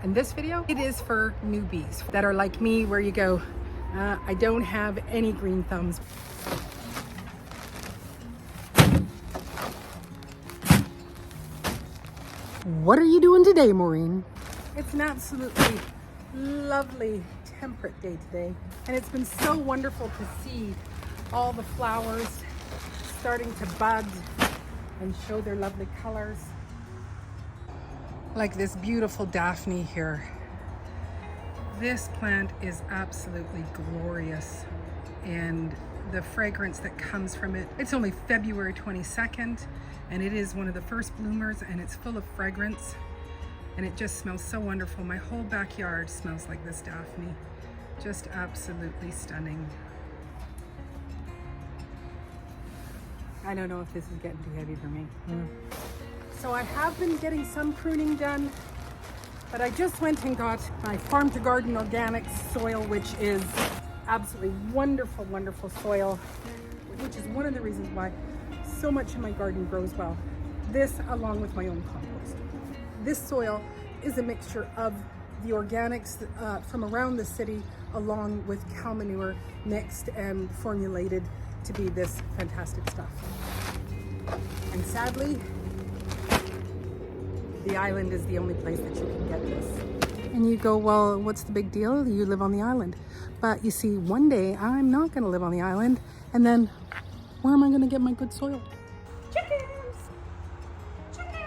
And this video, it is for newbies that are like me, where you go, I don't have any green thumbs. What are you doing today, Maureen? It's an absolutely lovely temperate day today. And it's been so wonderful to see all the flowers starting to bud and show their lovely colors. Like this beautiful Daphne here. This plant is absolutely glorious, and the fragrance that comes from it. It's only February 22nd, and it is one of the first bloomers, and it's full of fragrance, and it just smells so wonderful. My whole backyard smells like this Daphne. Just absolutely stunning. I don't know if this is getting too heavy for me. So I have been getting some pruning done, but I just went and got my farm to garden organic soil, which is absolutely wonderful, wonderful soil, which is one of the reasons why so much of my garden grows well. This along with my own compost. This soil is a mixture of the organics from around the city along with cow manure mixed and formulated to be this fantastic stuff. And sadly, the island is the only place that you can get this. And you go, well, what's the big deal? You live on the island. But you see, one day I'm not going to live on the island. And then where am I going to get my good soil? Chickens! Chickens!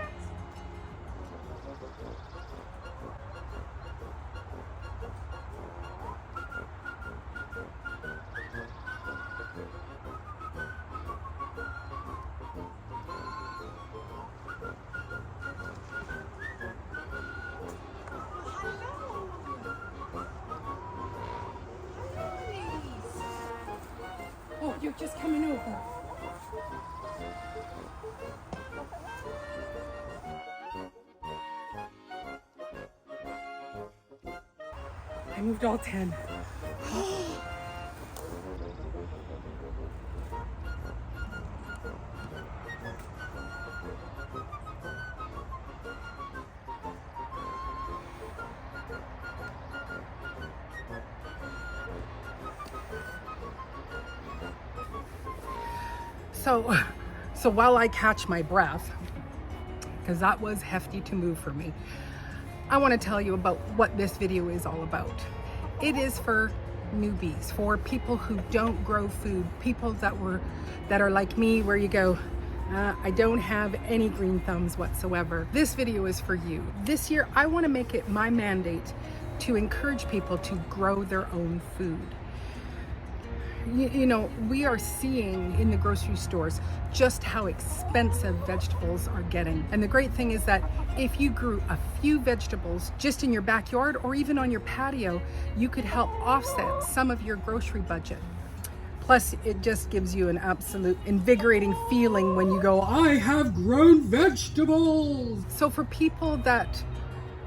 Oh, you're just coming over. I moved all 10. So while I catch my breath, because that was hefty to move for me, I want to tell you about what this video is all about. It is for newbies, for people who don't grow food, people that are like me, where you go, I don't have any green thumbs whatsoever. This video is for you. This year, I want to make it my mandate to encourage people to grow their own food. You know, we are seeing in the grocery stores just how expensive vegetables are getting. And the great thing is that if you grew a few vegetables just in your backyard or even on your patio, you could help offset some of your grocery budget. Plus, it just gives you an absolute invigorating feeling when you go, I have grown vegetables. So for people that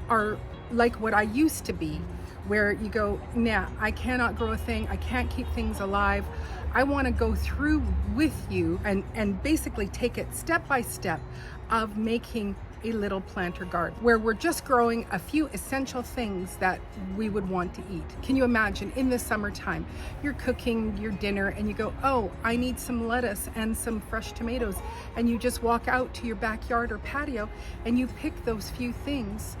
are like what I used to be, where you go, nah, I cannot grow a thing, I can't keep things alive. I want to go through with you and basically take it step by step of making a little planter garden where we're just growing a few essential things that we would want to eat. Can you imagine in the summertime, you're cooking your dinner and you go, oh, I need some lettuce and some fresh tomatoes. And you just walk out to your backyard or patio and you pick those few things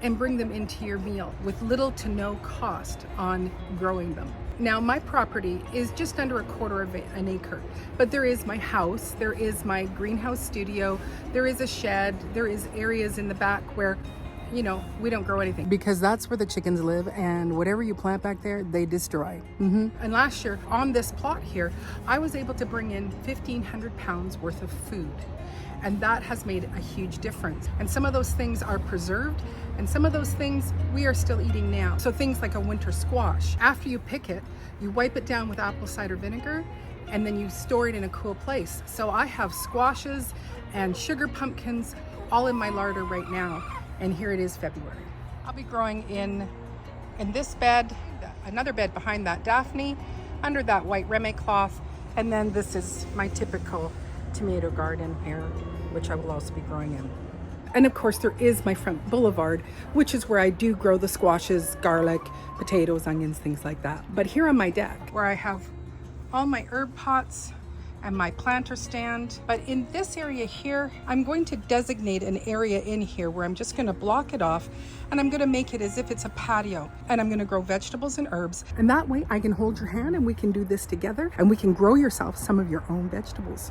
and bring them into your meal with little to no cost on growing them. Now, my property is just under a quarter of an acre, but there is my house, there is my greenhouse studio, there is a shed, there is areas in the back where, you know, we don't grow anything. Because that's where the chickens live, and whatever you plant back there, they destroy. And last year, on this plot here, I was able to bring in 1,500 pounds worth of food. And that has made a huge difference. And some of those things are preserved, and some of those things we are still eating now. So things like a winter squash, after you pick it, you wipe it down with apple cider vinegar, and then you store it in a cool place. So I have squashes and sugar pumpkins all in my larder right now. And here it is February. I'll be growing in this bed, another bed behind that Daphne, under that white reme cloth. And then this is my typical tomato garden here, which I will also be growing in. And of course there is my front boulevard, which is where I do grow the squashes, garlic, potatoes, onions, things like that. But here on my deck, where I have all my herb pots and my planter stand. But in this area here, I'm going to designate an area in here where I'm just gonna block it off, and I'm gonna make it as if it's a patio, and I'm gonna grow vegetables and herbs. And that way I can hold your hand and we can do this together, and we can grow yourself some of your own vegetables.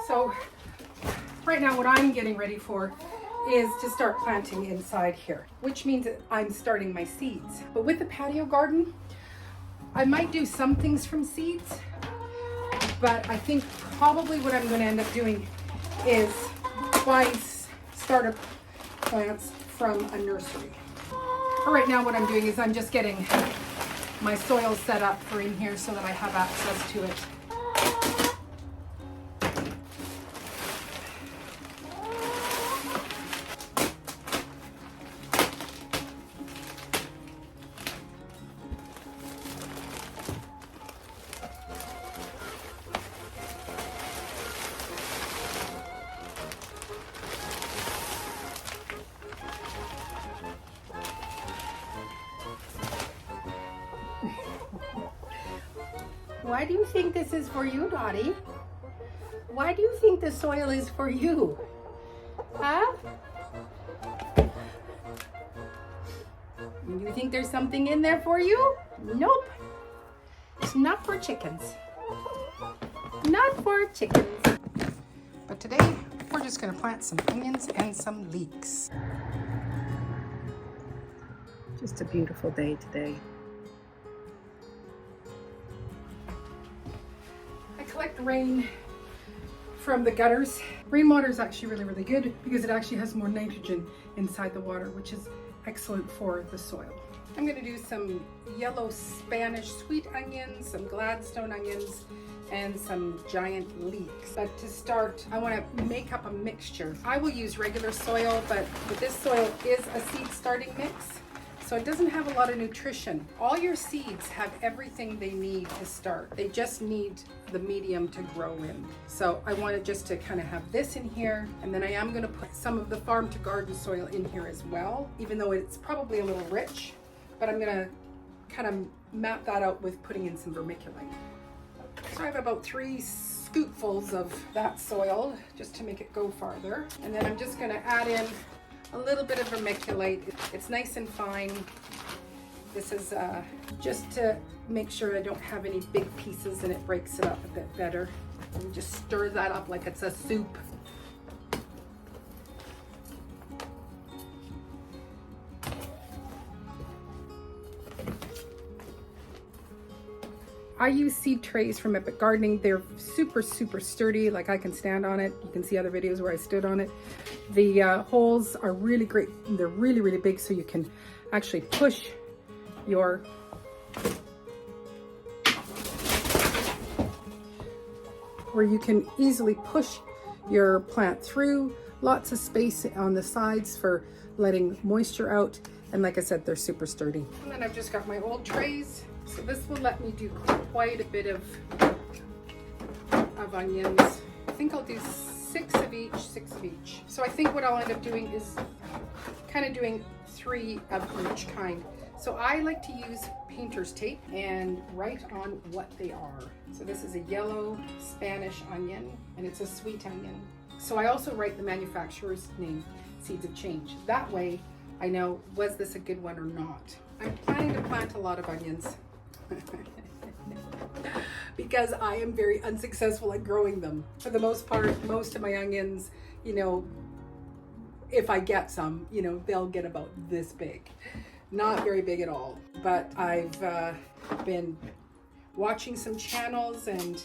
So right now what I'm getting ready for is to start planting inside here, which means that I'm starting my seeds. But with the patio garden, I might do some things from seeds, but I think probably what I'm going to end up doing is buying starter plants from a nursery. But right now what I'm doing is I'm just getting my soil set up for in here so that I have access to it. Why do you think this is for you, Dottie? Why do you think the soil is for you? Huh? You think there's something in there for you? Nope. It's not for chickens. Not for chickens. But today, we're just gonna plant some onions and some leeks. Just a beautiful day today. Collect rain from the gutters. Rainwater is actually really good because it actually has more nitrogen inside the water, which is excellent for the soil. I'm going to do some yellow Spanish sweet onions, some Gladstone onions, and some giant leeks. But to start, I want to make up a mixture. I will use regular soil, but this soil is a seed starting mix. So it doesn't have a lot of nutrition. All your seeds have everything they need to start. They just need the medium to grow in. So I wanted just to kind of have this in here, and then I am going to put some of the farm to garden soil in here as well, even though it's probably a little rich, but I'm going to kind of map that out with putting in some vermiculite. So I have about 3 scoopfuls of that soil just to make it go farther. And then I'm just going to add in a little bit of vermiculite. It's nice and fine. This is just to make sure I don't have any big pieces and it breaks it up a bit better. And just stir that up like it's a soup. I use seed trays from Epic Gardening. They're super sturdy, like I can stand on it. You can see other videos where I stood on it. The holes are really great. They're really big, so you can actually push your you can easily push your plant through. Lots of space on the sides for letting moisture out. And like I said, they're super sturdy. And then I've just got my old trays. So this will let me do quite a bit of onions. I think I'll do 6 of each. So I think what I'll end up doing is kind of doing 3 of each kind. So I like to use painter's tape and write on what they are. So this is a yellow Spanish onion, and it's a sweet onion. So I also write the manufacturer's name, Seeds of Change. That way I know, was this a good one or not? I'm planning to plant a lot of onions. Because I am very unsuccessful at growing them. For the most part, most of my onions, you know, if I get some, you know, they'll get about this big. Not very big at all. But I've been watching some channels and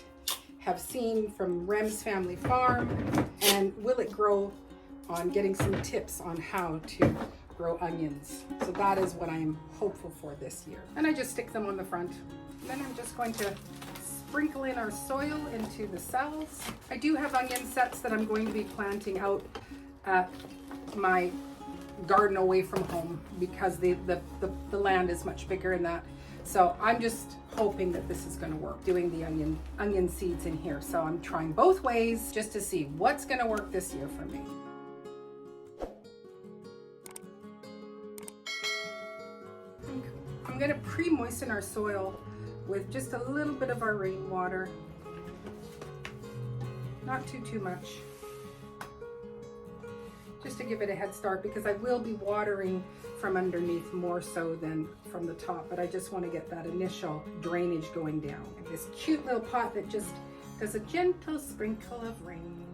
have seen from Rem's Family Farm and Will It Grow on getting some tips on how to grow onions. So that is what I'm hopeful for this year. And I just stick them on the front. Then I'm just going to sprinkle in our soil into the cells. I do have onion sets that I'm going to be planting out at my garden away from home because the land is much bigger than that. So I'm just hoping that this is going to work, doing the onion seeds in here. So I'm trying both ways just to see what's going to work this year for me. I'm going to pre-moisten our soil with just a little bit of our rainwater. Not too much. Just to give it a head start, because I will be watering from underneath more so than from the top, but I just want to get that initial drainage going down. And this cute little pot that just does a gentle sprinkle of rain.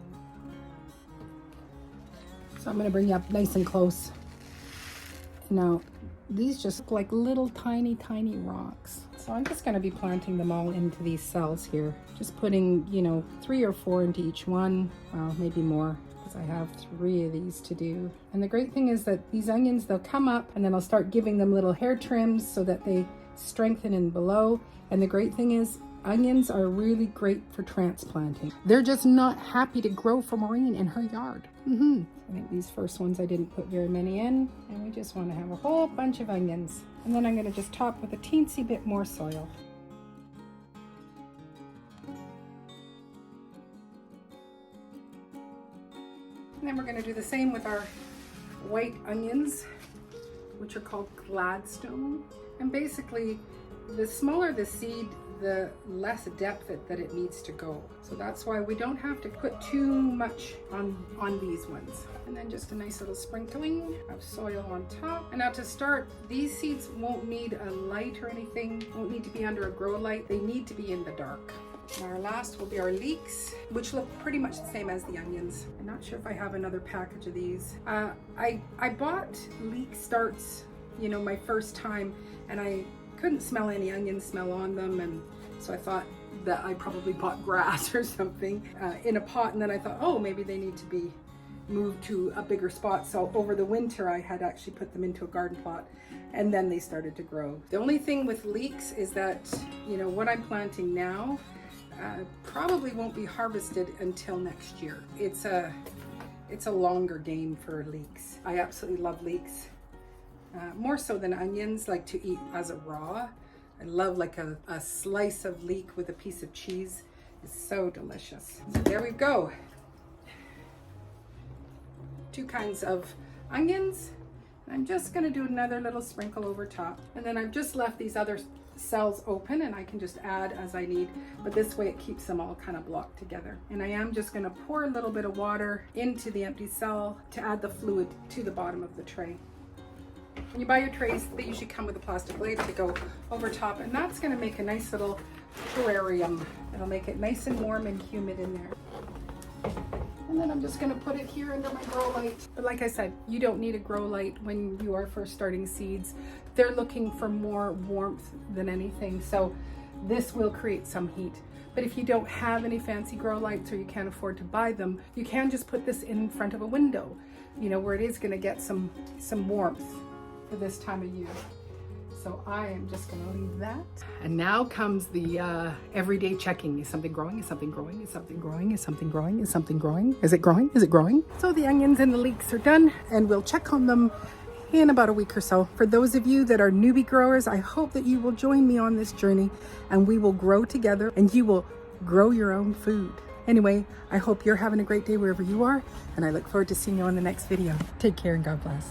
So I'm going to bring you up nice and close. Now, these just look like little tiny rocks. So I'm just going to be planting them all into these cells here. Just putting, 3 or 4 into each one, well, maybe more. I have 3 of these to do. And the great thing is that these onions, they'll come up and then I'll start giving them little hair trims so that they strengthen in below. And the great thing is onions are really great for transplanting. They're just not happy to grow for Maureen in her yard. I think these first ones I didn't put very many in, and we just want to have a whole bunch of onions. And then I'm going to just top with a teensy bit more soil. And then we're going to do the same with our white onions, which are called Gladstone. And basically, the smaller the seed, the less depth that it needs to go. So that's why we don't have to put too much on these ones. And then just a nice little sprinkling of soil on top. And now to start, these seeds won't need a light or anything, won't need to be under a grow light. They need to be in the dark. And our last will be our leeks, which look pretty much the same as the onions. I'm not sure if I have another package of these. I bought leek starts, my first time, and I couldn't smell any onion smell on them, and so I thought that I probably bought grass or something in a pot, and then I thought, oh, maybe they need to be moved to a bigger spot. So over the winter I had actually put them into a garden plot, and then they started to grow. The only thing with leeks is that what I'm planting now probably won't be harvested until next year. It's a longer game for leeks. I absolutely love leeks. More so than onions, like to eat as a raw. I love like a slice of leek with a piece of cheese. It's so delicious. So there we go. 2 kinds of onions. I'm just going to do another little sprinkle over top. And then I've just left these other cells open, and I can just add as I need, but this way it keeps them all kind of blocked together. And I am just going to pour a little bit of water into the empty cell to add the fluid to the bottom of the tray. When you buy your trays, they usually come with a plastic lid to go over top, and that's going to make a nice little terrarium. It'll make it nice and warm and humid in there. And then I'm just going to put it here under my grow light. But like I said, you don't need a grow light when you are first starting seeds. They're looking for more warmth than anything, so this will create some heat. But if you don't have any fancy grow lights or you can't afford to buy them, you can just put this in front of a window, where it is going to get some warmth for this time of year. So I am just going to leave that. And now comes the everyday checking. Is something growing? Is something growing? Is something growing? Is something growing? Is something growing? Is it growing? Is it growing? So the onions and the leeks are done, and we'll check on them in about a week or so. For those of you that are newbie growers, I hope that you will join me on this journey, and we will grow together, and you will grow your own food. Anyway, I hope you're having a great day wherever you are, and I look forward to seeing you on the next video. Take care and God bless.